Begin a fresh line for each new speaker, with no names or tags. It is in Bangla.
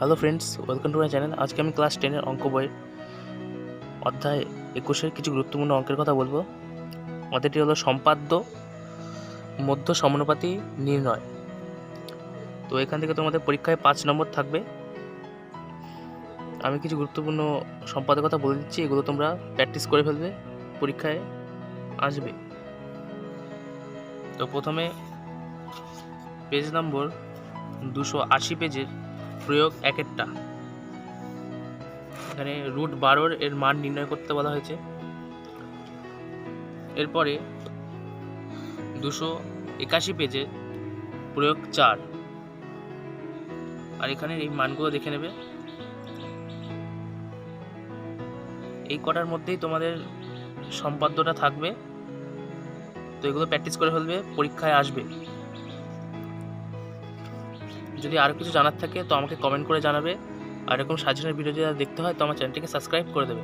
Hello friends, welcome to my channel. আজকে আমি ক্লাস 10-এর অঙ্ক বইয়ের অধ্যায় 21-এর কিছু গুরুত্বপূর্ণ অঙ্কের কথা বলবো। অধ্যায়টি হলো সম্পাদ্য মধ্য সমানুপাতি নির্ণয়। তো এখান থেকে তোমাদের পরীক্ষায় 5 নম্বর থাকবে। আমি কিছু গুরুত্বপূর্ণ সম্পাদ্যের কথা বলে দিচ্ছি, এগুলো তোমরা প্র্যাকটিস করে ফেলবে, পরীক্ষায় আসবে। তো প্রথমে পেজ নম্বর 280 পেজের প্রয়োগ 1-এরটা। এখানে √12 এর মান নির্ণয় করতে বলা হয়েছে। এরপরে 281 পেজে প্রয়োগ 4, আর এখানে এই মানগুলো দেখে নেবে। এই কটার মধ্যেই তোমাদের সম্পাদ্যটা থাকবে, তো এগুলো প্র্যাকটিস করে ফেলবে, পরীক্ষায় আসবে। যদি আরও কিছু জানার থাকে তো আমাকে কমেন্ট করে জানাবে, আর এরকম সাজেশনের ভিডিও যদি দেখতে হয় তো আমার চ্যানেলটিকে সাবস্ক্রাইব করে দেবে।